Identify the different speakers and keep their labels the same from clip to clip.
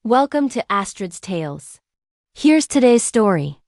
Speaker 1: Welcome to Astrid's Tales. Here's today's story.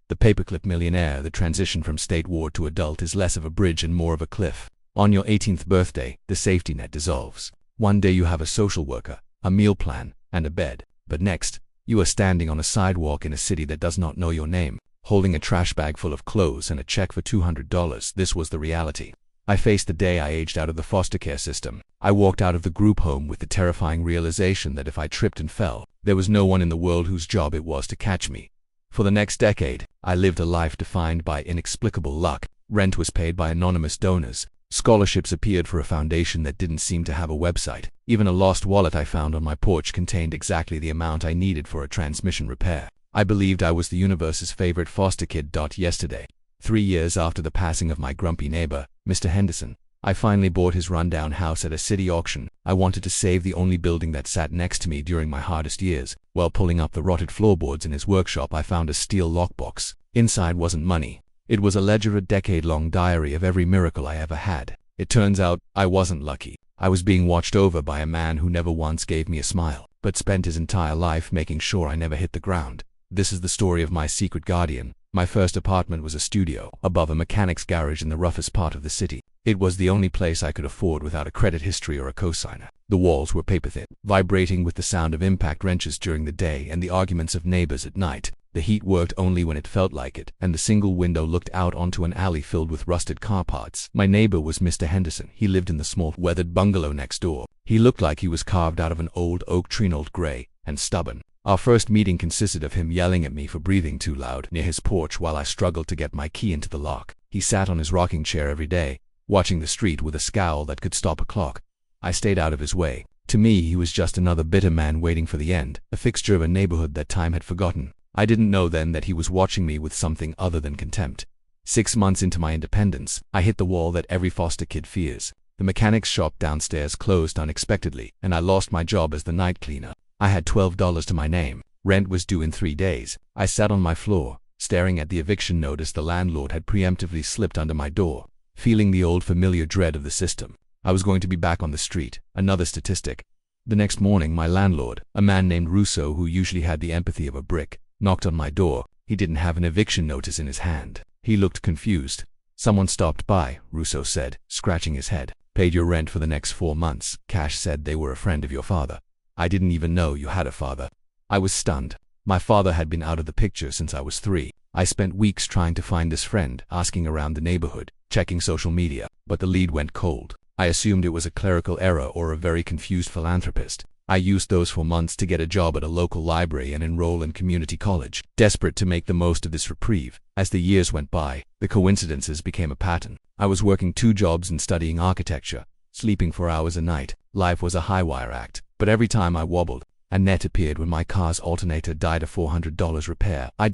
Speaker 2: The Paperclip Millionaire. The transition from state ward to adult is less of a bridge and more of a cliff. On your 18th birthday, the safety net dissolves. One day you have a social worker, a meal plan, and a bed. But next, you are standing on a sidewalk in a city that does not know your name, holding a trash bag full of clothes and a check for $200. This was the reality. I faced the day I aged out of the foster care system. I walked out of the group home with the terrifying realization that if I tripped and fell, there was no one in the world whose job it was to catch me. For the next decade, I lived a life defined by inexplicable luck. Rent was paid by anonymous donors. Scholarships appeared for a foundation that didn't seem to have a website. Even a lost wallet I found on my porch contained exactly the amount I needed for a transmission repair. I believed I was the universe's favorite foster kid. Yesterday, 3 years after the passing of my grumpy neighbor, Mr. Henderson, I finally bought his rundown house at a city auction. I wanted to save the only building that sat next to me during my hardest years. While pulling up the rotted floorboards in his workshop, I found a steel lockbox. Inside wasn't money. It was a ledger, a decade-long diary of every miracle I ever had. It turns out, I wasn't lucky. I was being watched over by a man who never once gave me a smile, but spent his entire life making sure I never hit the ground. This is the story of my secret guardian. My first apartment was a studio above a mechanic's garage in the roughest part of the city. It was the only place I could afford without a credit history or a cosigner. The walls were paper-thin, vibrating with the sound of impact wrenches during the day and the arguments of neighbors at night. The heat worked only when it felt like it, and the single window looked out onto an alley filled with rusted car parts. My neighbor was Mr. Henderson. He lived in the small, weathered bungalow next door. He looked like he was carved out of an old oak tree, old gray and stubborn. Our first meeting consisted of him yelling at me for breathing too loud near his porch while I struggled to get my key into the lock. He sat on his rocking chair every day, watching the street with a scowl that could stop a clock. I stayed out of his way. To me, he was just another bitter man waiting for the end, a fixture of a neighborhood that time had forgotten. I didn't know then that he was watching me with something other than contempt. 6 months into my independence, I hit the wall that every foster kid fears. The mechanic's shop downstairs closed unexpectedly, and I lost my job as the night cleaner. I had $12 to my name. Rent was due in 3 days. I sat on my floor, staring at the eviction notice the landlord had preemptively slipped under my door, feeling the old familiar dread of the system. I was going to be back on the street, another statistic. The next morning, my landlord, a man named Russo who usually had the empathy of a brick, knocked on my door. He didn't have an eviction notice in his hand. He looked confused. "Someone stopped by," Russo said, scratching his head. "Paid your rent for the next 4 months. Cash said they were a friend of your father." "I didn't even know you had a father." I was stunned. My father had been out of the picture since I was 3. I spent weeks trying to find this friend, asking around the neighborhood, checking social media, but the lead went cold. I assumed it was a clerical error or a very confused philanthropist. I used those 4 months to get a job at a local library and enroll in community college, desperate to make the most of this reprieve. As the years went by, the coincidences became a pattern. I was working 2 jobs and studying architecture, sleeping 4 hours a night. Life was a high-wire act. But every time I wobbled, a net appeared. When my car's alternator died, a $400 repair. I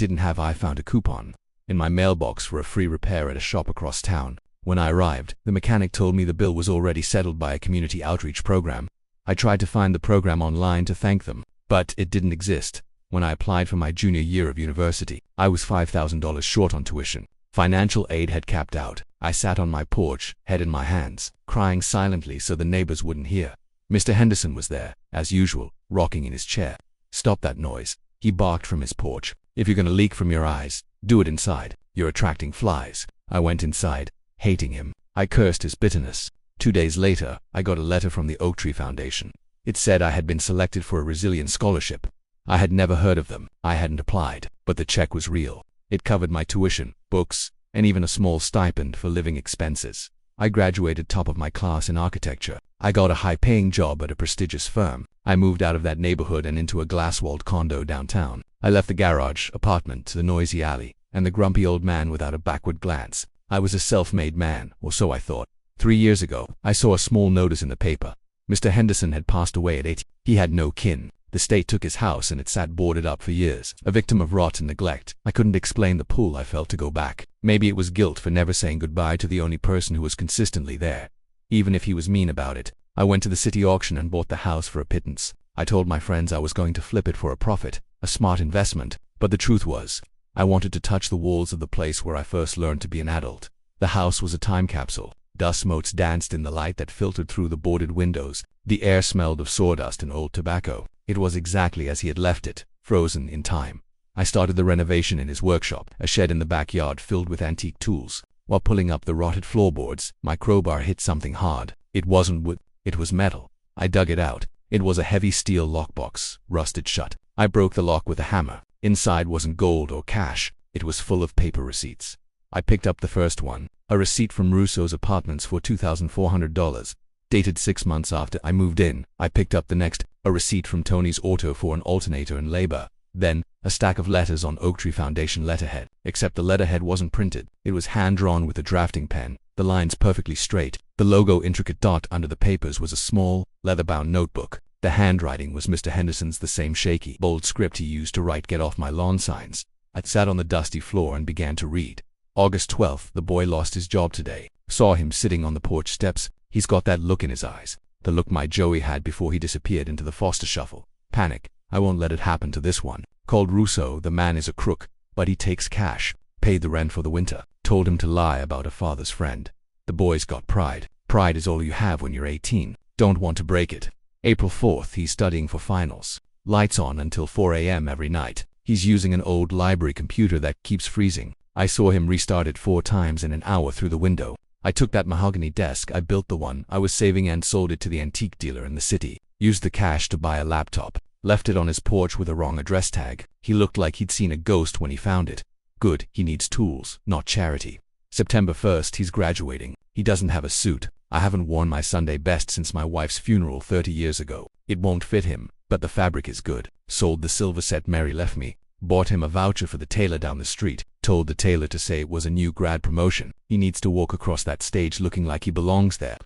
Speaker 2: found a coupon in my mailbox for a free repair at a shop across town. When I arrived, the mechanic told me the bill was already settled by a community outreach program. I tried to find the program online to thank them, but it didn't exist. When I applied for my junior year of university, I was $5,000 short on tuition. Financial aid had capped out. I sat on my porch, head in my hands, crying silently so the neighbors wouldn't hear. Mr. Henderson was there, as usual, rocking in his chair. "Stop that noise," he barked from his porch. "If you're gonna leak from your eyes, do it inside. You're attracting flies." I went inside, hating him. I cursed his bitterness. 2 days later, I got a letter from the Oak Tree Foundation. It said I had been selected for a resilience scholarship. I had never heard of them. I hadn't applied, but the check was real. It covered my tuition, books, and even a small stipend for living expenses. I graduated top of my class in architecture. I got a high-paying job at a prestigious firm. I moved out of that neighborhood and into a glass-walled condo downtown. I left the garage apartment to the noisy alley, and the grumpy old man without a backward glance. I was a self-made man, or so I thought. 3 years ago, I saw a small notice in the paper. Mr. Henderson had passed away at 80. He had no kin. The state took his house and it sat boarded up for years, a victim of rot and neglect. I couldn't explain the pull I felt to go back. Maybe it was guilt for never saying goodbye to the only person who was consistently there, even if he was mean about it. I went to the city auction and bought the house for a pittance. I told my friends I was going to flip it for a profit, a smart investment, but the truth was, I wanted to touch the walls of the place where I first learned to be an adult. The house was a time capsule. Dust motes danced in the light that filtered through the boarded windows. The air smelled of sawdust and old tobacco. It was exactly as he had left it, frozen in time. I started the renovation in his workshop, a shed in the backyard filled with antique tools. While pulling up the rotted floorboards, my crowbar hit something hard. It wasn't wood, it was metal. I dug it out. It was a heavy steel lockbox, rusted shut. I broke the lock with a hammer. Inside wasn't gold or cash. It was full of paper receipts. I picked up the first one, a receipt from Russo's apartments for $2,400, dated 6 months after I moved in. I picked up the next, a receipt from Tony's Auto for an alternator and labor. Then, a stack of letters on Oaktree Foundation letterhead, except the letterhead wasn't printed. It was hand-drawn with a drafting pen, the lines perfectly straight. The logo intricate dot under the papers was a small, leather-bound notebook. The handwriting was Mr. Henderson's, the same shaky, bold script he used to write "Get Off My Lawn" signs. I sat on the dusty floor and began to read. August 12th, the boy lost his job today. Saw him sitting on the porch steps. He's got that look in his eyes. The look my Joey had before he disappeared into the Foster shuffle. Panic. I won't let it happen to this one. Called Russo. The man is a crook, but he takes cash. Paid the rent for the winter. Told him to lie about a father's friend. The boy's got pride. Pride is all you have when you're 18. Don't want to break it. April 4th, he's studying for finals. Lights on until 4 a.m. every night. He's using an old library computer that keeps freezing. I saw him restart it 4 times in an hour through the window. I took that mahogany desk. I built the one I was saving and sold it to the antique dealer in the city. Used the cash to buy a laptop. Left it on his porch with a wrong address tag. He looked like he'd seen a ghost when he found it. Good, he needs tools, not charity. September 1st, he's graduating. He doesn't have a suit. I haven't worn my Sunday best since my wife's funeral 30 years ago. It won't fit him, but the fabric is good. Sold the silver set Mary left me. Bought him a voucher for the tailor down the street. Told the tailor to say it was a new grad promotion. He needs to walk across that stage looking like he belongs there.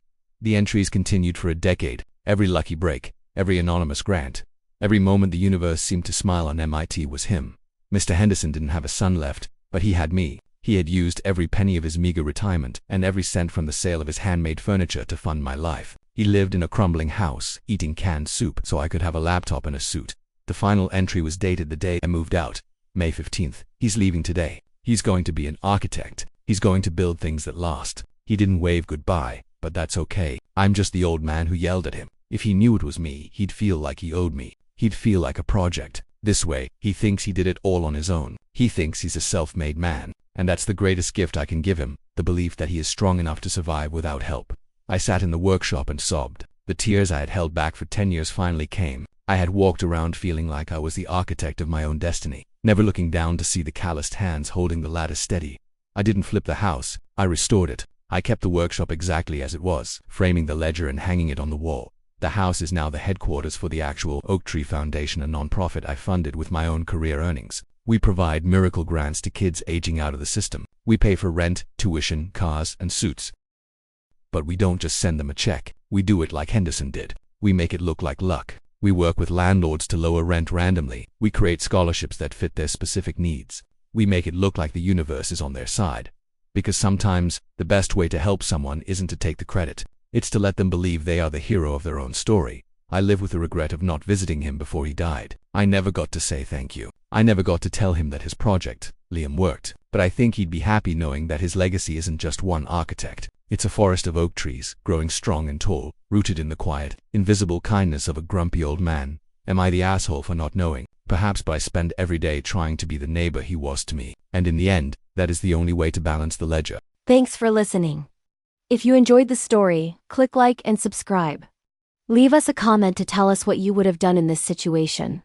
Speaker 2: The entries continued for a decade. Every lucky break, every anonymous grant. Every moment the universe seemed to smile on MIT was him. Mr. Henderson didn't have a son left, but he had me. He had used every penny of his meager retirement and every cent from the sale of his handmade furniture to fund my life. He lived in a crumbling house, eating canned soup so I could have a laptop and a suit. The final entry was dated the day I moved out, May 15th. He's leaving today. He's going to be an architect. He's going to build things that last. He didn't wave goodbye, but that's okay. I'm just the old man who yelled at him. If he knew it was me, he'd feel like he owed me. He'd feel like a project. This way, he thinks he did it all on his own. He thinks he's a self-made man. And that's the greatest gift I can give him, the belief that he is strong enough to survive without help. I sat in the workshop and sobbed. The tears I had held back for 10 years finally came. I had walked around feeling like I was the architect of my own destiny, never looking down to see the calloused hands holding the ladder steady. I didn't flip the house. I restored it. I kept the workshop exactly as it was, framing the ledger and hanging it on the wall. The house is now the headquarters for the actual Oaktree Foundation, a nonprofit I funded with my own career earnings. We provide miracle grants to kids aging out of the system. We pay for rent, tuition, cars, and suits. But we don't just send them a check. We do it like Henderson did. We make it look like luck. We work with landlords to lower rent randomly. We create scholarships that fit their specific needs. We make it look like the universe is on their side. Because sometimes, the best way to help someone isn't to take the credit. It's to let them believe they are the hero of their own story. I live with the regret of not visiting him before he died. I never got to say thank you. I never got to tell him that his project, Liam, worked. But I think he'd be happy knowing that his legacy isn't just one architect. It's a forest of oak trees, growing strong and tall, rooted in the quiet, invisible kindness of a grumpy old man. Am I the asshole for not knowing? Perhaps, but I spend every day trying to be the neighbor he was to me. And in the end, that is the only way to balance the ledger.
Speaker 1: Thanks for listening. If you enjoyed the story, click like and subscribe. Leave us a comment to tell us what you would have done in this situation.